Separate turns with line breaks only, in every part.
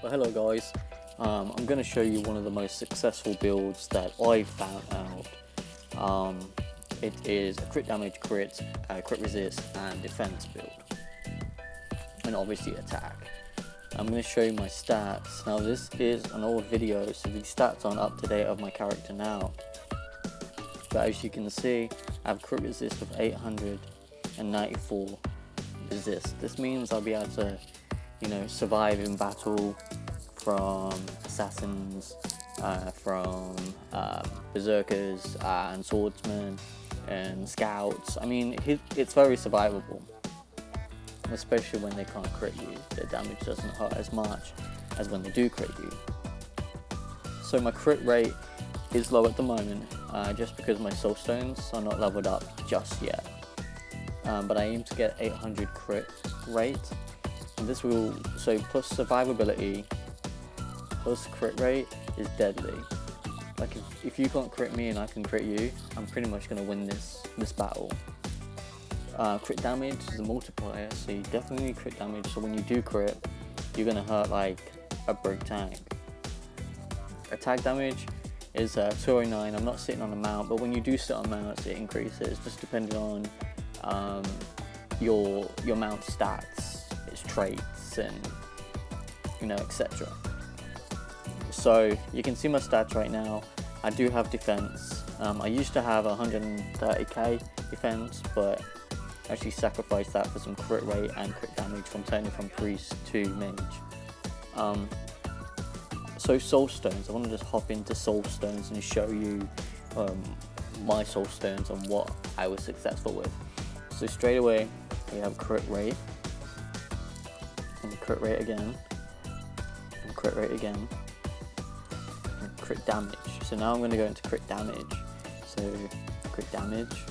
Well, hello guys, I'm going to show you one of the most successful builds that I've found out. It is a crit damage, crit resist and defense build, and obviously attack. I'm going to show you my stats. Now this is an old video, so the stats aren't up to date of my character now, but as you can see I have crit resist of 894 resist. This means I'll be able to, survive in battle from assassins, from berserkers and swordsmen and scouts. I mean, it's very survivable, especially when they can't crit you. Their damage doesn't hurt as much as when they do crit you. So my crit rate is low at the moment, just because my soul stones are not leveled up just yet. But I aim to get 800 crit rate. And this will, so plus survivability plus crit rate is deadly. Like if you can't crit me and I can crit you, I'm pretty much going to win this battle. Crit damage is a multiplier, so you definitely need crit damage, so when you do crit, you're going to hurt like a broke tank. Attack damage is 209. I'm not sitting on a mount, but when you do sit on mounts it increases, just depending on your mount stats, its traits, and etc. So you can see my stats right now. I do have defense. I used to have 130k defense, but I actually sacrificed that for some crit rate and crit damage from turning from priest to mage. So soul stones, I want to just hop into soul stones and show you my soul stones and what I was successful with. So straight away we have crit rate, and crit rate again, and crit rate again, and crit damage. So now I'm going to go into crit damage. So crit damage,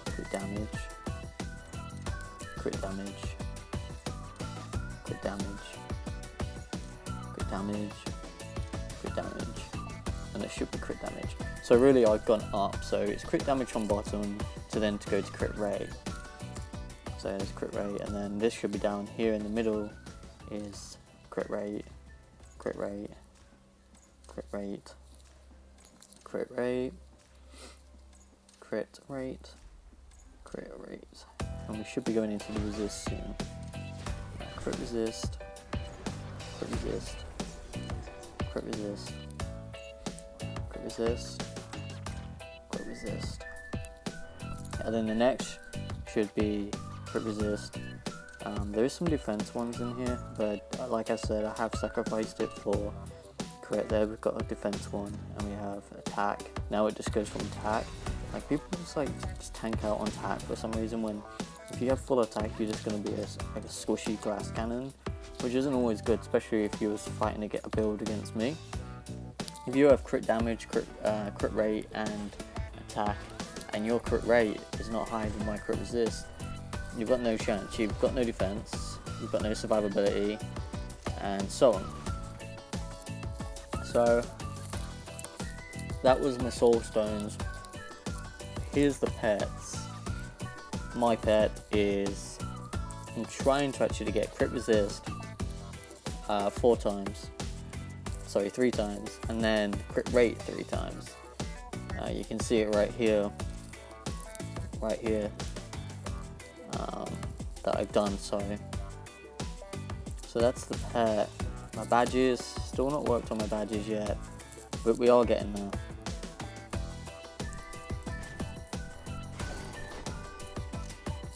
crit damage, crit damage, crit damage, crit damage, crit damage, and it should be crit damage. So really I've gone up, so it's crit damage from bottom to then to go to crit rate. So there's crit rate, and then this should be down here in the middle is crit rate, crit rate, crit rate, crit rate, crit rate, crit rate, and we should be going into the resist soon. Crit resist, crit resist, crit resist, crit resist, crit resist, and then the next should be crit resist. There is some defense ones in here, but like I said, I have sacrificed it for crit. There we've got a defense one, and we have attack. Now it just goes from attack. Like people just tank out on attack for some reason. When if you have full attack, you're just going to be like a squishy glass cannon, which isn't always good, especially if you was fighting to get a build against me. If you have crit damage, crit rate, and attack, and your crit rate is not higher than my crit resist, you've got no chance. You've got no defense, you've got no survivability, and so on. So that was my soul stones. Here's the pets. My pet is, I'm trying to actually get crit resist 3 times, and then crit rate 3 times. You can see it right here, that I've done. So that's the pet. My badges, still not worked on my badges yet, but we are getting there.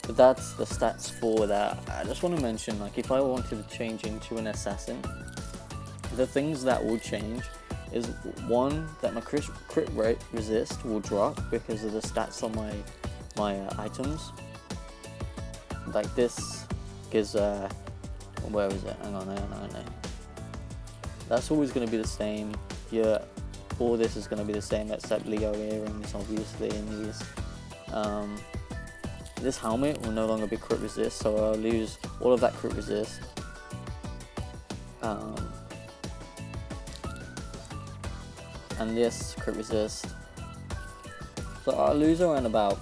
But that's the stats for that. I just want to mention, like, if I wanted to change into an assassin, the things that will change is, one, that my crit rate resist will drop because of the stats on my items. Like this gives where is it? Hang on. That's always going to be the same. Yeah, all this is going to be the same except Leo earrings, obviously, and these. This helmet will no longer be crit resist, so I'll lose all of that crit resist. And this crit resist. So I'll lose around about,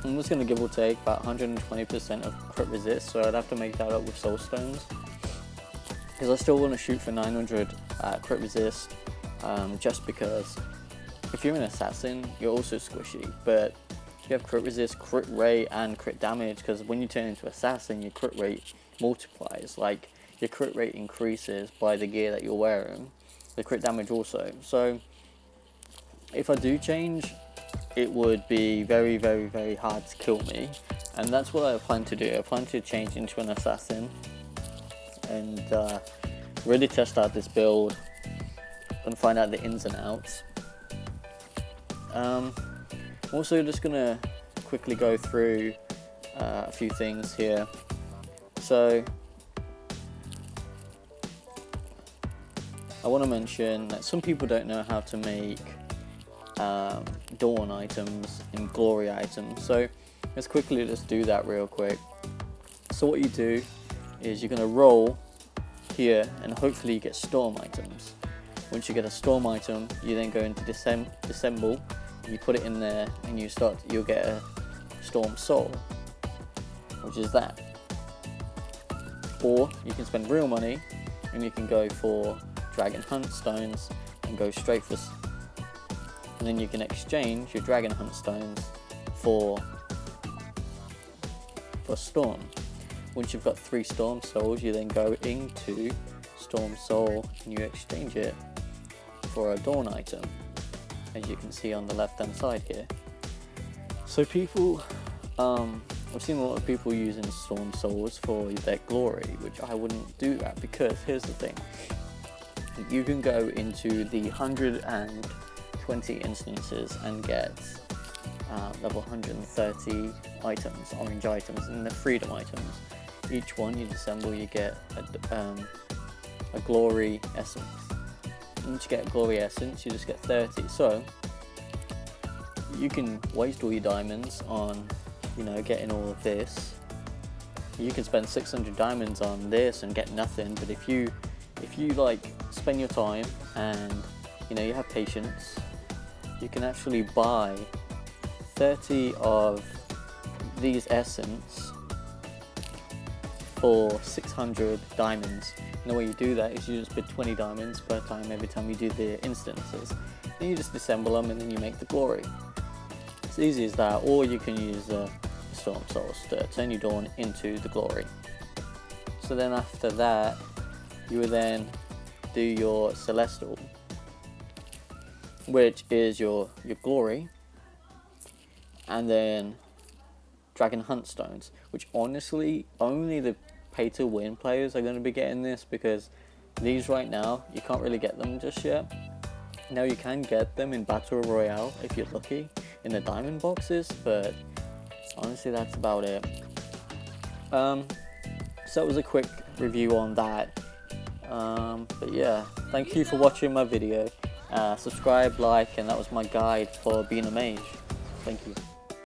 I'm just going to give or take about 120% of crit resist, so I'd have to make that up with soul stones. because I still want to shoot for 900 crit resist, just because if you're an assassin, you're also squishy, but you have crit resist, crit rate, and crit damage, because when you turn into assassin, your crit rate multiplies. Like, your crit rate increases by the gear that you're wearing, the crit damage also. So if I do change, it would be very, very, very hard to kill me, and that's what I plan to do. I plan to change into an assassin and really test out this build and find out the ins and outs. Also just gonna quickly go through a few things here. So I want to mention that some people don't know how to make dawn items and glory items, so let's quickly just do that real quick. So what you do is you're going to roll here and hopefully you get storm items. Once you get a storm item, you then go into disassemble, you put it in there, and you'll get a storm soul, which is that. Or you can spend real money and you can go for dragon hunt stones and go straight for, and then you can exchange your dragon hunt stones for storm. Once you've got 3 storm souls, you then go into storm soul and you exchange it for a dawn item, as you can see on the left hand side here. So people, I've seen a lot of people using storm souls for their glory, which I wouldn't do that, because here's the thing. You can go into the 120 instances and get level 130 items, orange items, and the freedom items. Each one you disassemble, you get a glory essence. Once you get a glory essence, you just get 30. So you can waste all your diamonds on, getting all of this. You can spend 600 diamonds on this and get nothing. But if you like spend your time and you have patience, you can actually buy 30 of these essence for 600 diamonds. And the way you do that is you just bid 20 diamonds per time every time you do the instances. Then you just disassemble them and then you make the glory. It's easy as that, or you can use the storm souls to turn your dawn into the glory. So then after that, you will then do your celestial, which is your glory, and then dragon hunt stones, which honestly only the pay to win players are going to be getting this, because these right now you can't really get them just yet. Now you can get them in battle royale if you're lucky in the diamond boxes, but honestly that's about it. So that was a quick review on that. But yeah, thank you for watching my video. Subscribe, like, and that was my guide for being a mage. Thank you.